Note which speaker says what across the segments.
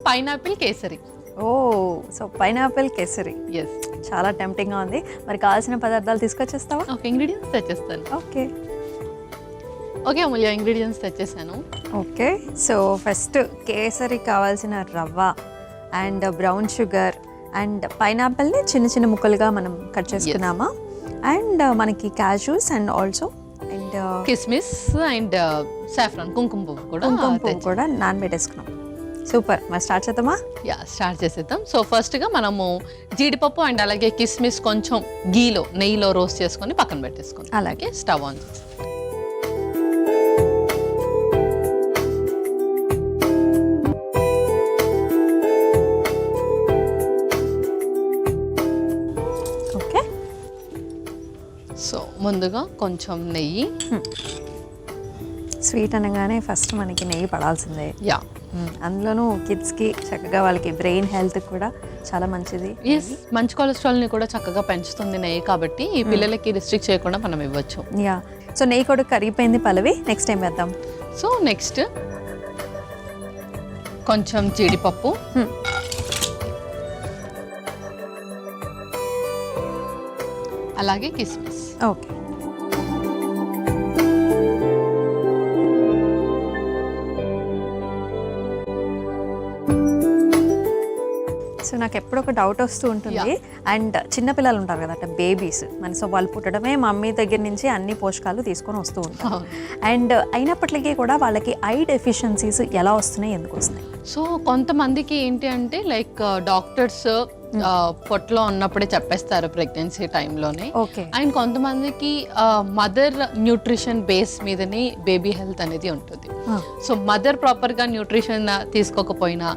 Speaker 1: Pineapple kesari.
Speaker 2: Oh so pineapple kesari
Speaker 1: yes.
Speaker 2: చాలా టెంప్టింగ్గా ఉంది. మరి కావాల్సిన పదార్థాలు తీసుకొచ్చేస్తావా?
Speaker 1: ఓకే, ఇంగ్రీడియంట్స్ తెచ్చేస్తాను.
Speaker 2: ఓకే
Speaker 1: ఓకే అమూల్య, ఇంగ్రీడియంట్స్ తెచ్చేసాను.
Speaker 2: ఓకే సో ఫస్ట్ కేసరి కావాల్సిన రవ్వ అండ్ బ్రౌన్ షుగర్ అండ్ పైనాపిల్ని చిన్న చిన్న ముక్కలుగా మనం కట్ చేసుకున్నామా, అండ్ మనకి క్యాష్యూస్ అండ్ ఆల్సో అండ్
Speaker 1: కిస్మిస్ అండ్ సాఫ్రాన్ కుంకుమ పువ్వు
Speaker 2: కూడా నానబెట్టేసుకున్నాం. సూపర్, మరి స్టార్ట్ చేద్దామా?
Speaker 1: యా, స్టార్ట్ చేసేద్దాం. సో ఫస్ట్గా మనము జీడిపప్పు అండ్ అలాగే కిస్మిస్ కొంచెం నెయ్యిలో రోస్ట్ చేసుకొని పక్కన పెట్టేసుకుందాం. అలాగే స్టవ్ ఆన్ చేసి
Speaker 2: ఓకే.
Speaker 1: సో ముందుగా కొంచెం నెయ్యి.
Speaker 2: స్వీట్ అనగానే ఫస్ట్ మనకి నెయ్యి పడాల్సిందే.
Speaker 1: యా,
Speaker 2: అందులోనూ కిడ్స్కి చక్కగా వాళ్ళకి బ్రెయిన్ హెల్త్ కూడా చాలా మంచిది.
Speaker 1: ఎస్, మంచి కొలెస్ట్రాల్ని కూడా చక్కగా పెంచుతుంది నెయ్యి, కాబట్టి ఈ పిల్లలకి రిస్ట్రిక్ట్ చేయకుండా మనం ఇవ్వచ్చు.
Speaker 2: యా, సో నెయ్యి కూడా కరిగిపోయింది పల్లవి. నెక్స్ట్ ఏం వేద్దాం?
Speaker 1: సో నెక్స్ట్ కొంచెం జీడిపప్పు, అలాగే కిస్మిస్.
Speaker 2: ఓకే. సో నాకు ఎప్పుడు ఒక డౌట్ వస్తూ ఉంటుంది, అండ్ చిన్నపిల్లలు ఉంటారు కదా అంటే బేబీస్ సో వాళ్ళు పుట్టడమే మమ్మీ దగ్గర నుంచి అన్ని పోషకాలు తీసుకొని వస్తూ ఉంటారు. అండ్ అయినప్పటికీ కూడా వాళ్ళకి ఐ డెఫిషియన్సీస్ ఎలా వస్తున్నాయి, ఎందుకు వస్తున్నాయి?
Speaker 1: సో కొంతమందికి ఏంటి అంటే లైక్ డాక్టర్స్ పొట్టలో ఉన్నప్పుడే చెప్పేస్తారు ప్రెగ్నెన్సీ టైంలోనే. అండ్ కొంతమందికి మదర్ న్యూట్రిషన్ బేస్ మీదనే బేబీ హెల్త్ అనేది ఉంటుంది. సో మదర్ ప్రాపర్గా న్యూట్రిషన్ తీసుకోకపోయినా,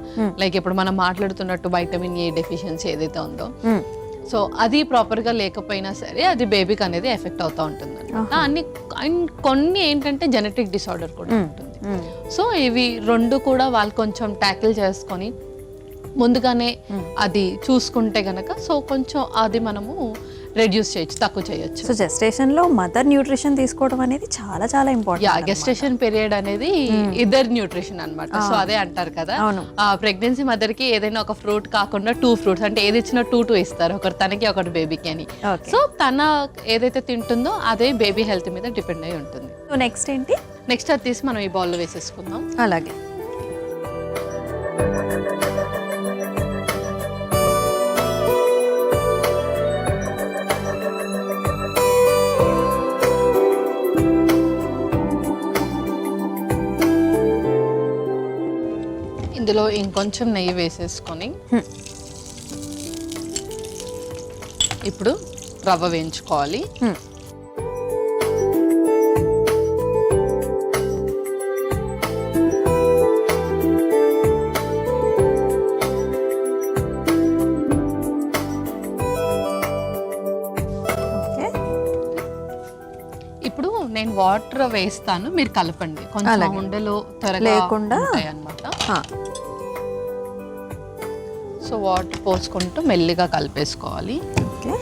Speaker 1: లైక్ ఇప్పుడు మనం మాట్లాడుతున్నట్టు వైటమిన్ ఏ డెఫిషియన్సీ ఏదైతే ఉందో, సో అది ప్రాపర్గా లేకపోయినా సరే అది బేబీకి అనేది ఎఫెక్ట్ అవుతూ ఉంటుంది అన్ని. అండ్ కొన్ని ఏంటంటే జెనెటిక్ డిసార్డర్ కూడా ఉంటుంది. సో ఇవి రెండు కూడా వాళ్ళు కొంచెం ట్యాకిల్ చేసుకొని ముందుగానే అది చూసుకుంటే గనక సో కొంచెం అది మనము రెడ్యూస్ చేయొచ్చు, తక్కువ చేయొచ్చు.
Speaker 2: సో జెస్టేషన్ లో మదర్ న్యూట్రిషన్ తీసుకోవడం అనేది చాలా చాలా ఇంపార్టెంట్.
Speaker 1: యా, గెస్టేషన్ పీరియడ్ అనేది ఇదర్ న్యూట్రిషన్ అన్నమాట. సో అదే అంటారు కదా, ప్రెగ్నెన్సీ మదర్ కి ఏదైనా ఒక ఫ్రూట్ కాకుండా 2 ఫ్రూట్స్ అంటే ఏది ఇచ్చినా 2 ఇస్తారు, ఒకటి తనకి ఒకటి బేబీకి అని. సో తన ఏదైతే తింటుందో అదే బేబీ హెల్త్ మీద డిపెండ్ అయి ఉంటుంది.
Speaker 2: సో నెక్స్ట్ ఏంటి?
Speaker 1: నెక్స్ట్ అది తీసి మనం ఈ బౌల్లో వేసేసుకుందాం.
Speaker 2: అలాగే.
Speaker 1: ఇందులో ఇంకొంచెం నెయ్యి వేసేసుకొని ఇప్పుడు రవ్వ వేయించుకోవాలి. ఇప్పుడు నేను వాటర్ వేస్తాను, మీరు కలపండి. కొంచెం ఉండలు త్వరగా
Speaker 2: లేకుండా
Speaker 1: అన్నమాట. సో వాటర్ పోసుకుంటూ మెల్లిగా కలిపేసుకోవాలి.
Speaker 2: ఓకే.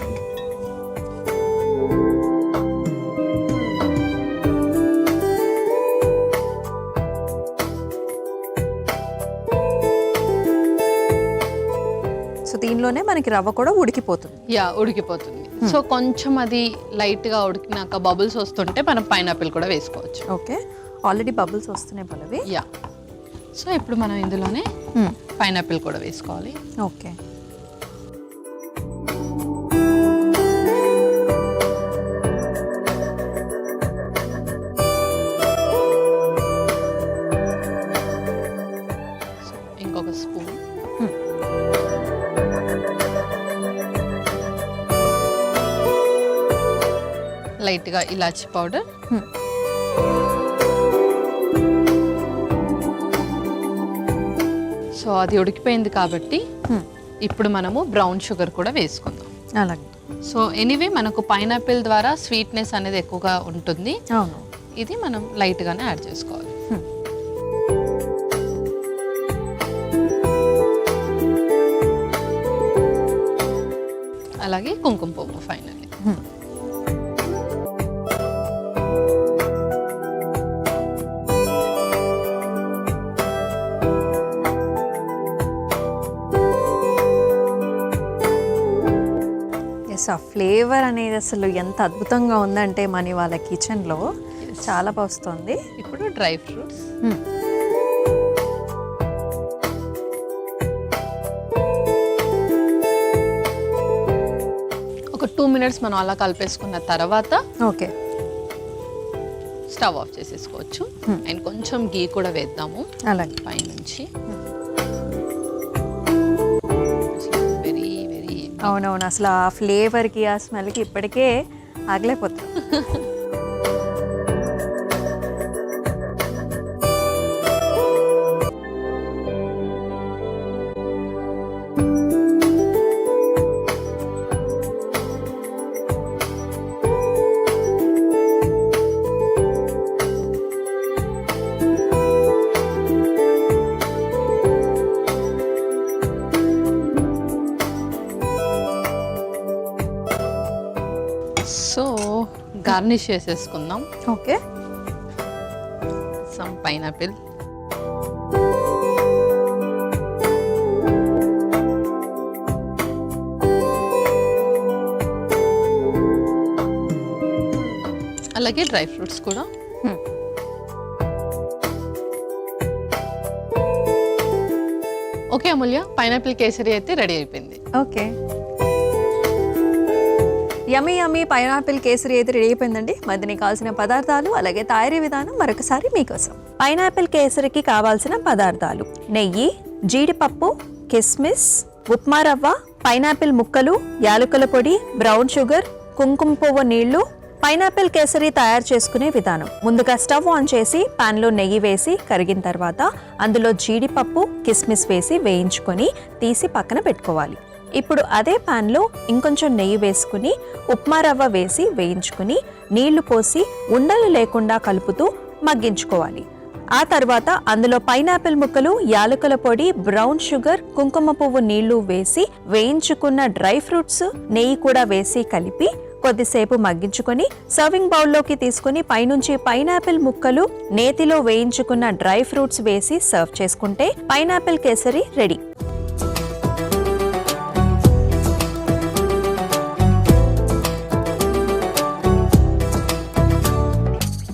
Speaker 2: సో దీనిలోనే మనకి రవ్వ కూడా ఉడికిపోతుంది.
Speaker 1: యా, ఉడికిపోతుంది. సో కొంచెం అది లైట్గా ఉడికినాక బబుల్స్ వస్తుంటే మనం పైనాపిల్ కూడా వేసుకోవచ్చు.
Speaker 2: ఓకే, ఆల్రెడీ బబుల్స్ వస్తున్నాయి పల్లవి.
Speaker 1: యా, సో ఇప్పుడు మనం ఇందులోనే పైనాపిల్ కూడా వేసుకోవాలి.
Speaker 2: ఓకే.
Speaker 1: సో ఇంకొక స్పూన్. లైట్గా ఇలాచి పౌడర్. సో అది ఉడికిపోయింది కాబట్టి ఇప్పుడు మనము బ్రౌన్ షుగర్ కూడా వేసుకుందాం.
Speaker 2: అలాగే.
Speaker 1: సో ఎనీవే మనకు పైనాపిల్ ద్వారా స్వీట్నెస్ అనేది ఎక్కువగా ఉంటుంది.
Speaker 2: అవును.
Speaker 1: ఇది మనం లైట్గానే యాడ్ చేసుకోవాలి. అలాగే కుంకుమ పువ్వు ఫైనల్లీ.
Speaker 2: ఎస్, ఆ ఫ్లేవర్ అనేది అసలు ఎంత అద్భుతంగా ఉందంటే మన వాళ్ళ కిచెన్లో చాలా బాగుంది.
Speaker 1: ఇప్పుడు డ్రై ఫ్రూట్స్. ఒక 2 minutes మనం అలా కలిపేసుకున్న తర్వాత
Speaker 2: ఓకే,
Speaker 1: స్టవ్ ఆఫ్ చేసేసుకోవచ్చు. అండ్ కొంచెం గీ కూడా వేద్దాము
Speaker 2: అలాగే
Speaker 1: పైనుంచి. వెరీ వెరీ
Speaker 2: అవునవును, అసలు ఆ ఫ్లేవర్కి ఆ స్మెల్కి ఇప్పటికే ఆగలేకపోతుంది.
Speaker 1: సో గార్నిష్ చేసేసుకుందాం.
Speaker 2: Okay,
Speaker 1: some pineapple. అలాగే డ్రై ఫ్రూట్స్ కూడా. ఓకే అమూల్య, పైనాపిల్ కేసరి అయితే రెడీ అయిపోయింది.
Speaker 2: ఓకే, యమ్మీ యమ్మీ పైనాపిల్ కేసరి అయితే రెడీ అయిపోయిందండి. మరి దీనికి కావాల్సిన పదార్థాలు అలాగే తయారీ విధానం మరొకసారి మీకోసం. పైనాపిల్ కేసరికి కావాల్సిన పదార్థాలు: నెయ్యి, జీడిపప్పు, కిస్మిస్, ఉప్మా రవ్వ, పైనాపిల్ ముక్కలు, యాలకుల పొడి, బ్రౌన్ షుగర్, కుంకుమ పువ్వు నీళ్లు. పైనాపిల్ కేసరి తయారు చేసుకునే విధానం: ముందుగా స్టవ్ ఆన్ చేసి పాన్లో నెయ్యి వేసి కరిగిన తర్వాత అందులో జీడిపప్పు, కిస్మిస్ వేసి వేయించుకొని తీసి పక్కన పెట్టుకోవాలి. ఇప్పుడు అదే పాన్లో ఇంకొంచెం నెయ్యి వేసుకుని ఉప్మా రవ్వ వేసి వేయించుకుని నీళ్లు పోసి ఉండలు లేకుండా కలుపుతూ మగ్గించుకోవాలి. ఆ తర్వాత అందులో పైనాపిల్ ముక్కలు, యాలకుల పొడి, బ్రౌన్ షుగర్, కుంకుమ పువ్వు నీళ్లు వేసి వేయించుకున్న డ్రై ఫ్రూట్స్, నెయ్యి కూడా వేసి కలిపి కొద్దిసేపు మగ్గించుకొని సర్వింగ్ బౌల్లోకి తీసుకుని పైనుంచి పైనాపిల్ ముక్కలు, నేతిలో వేయించుకున్న డ్రై ఫ్రూట్స్ వేసి సర్వ్ చేసుకుంటే పైనాపిల్ కేసరి రెడీ.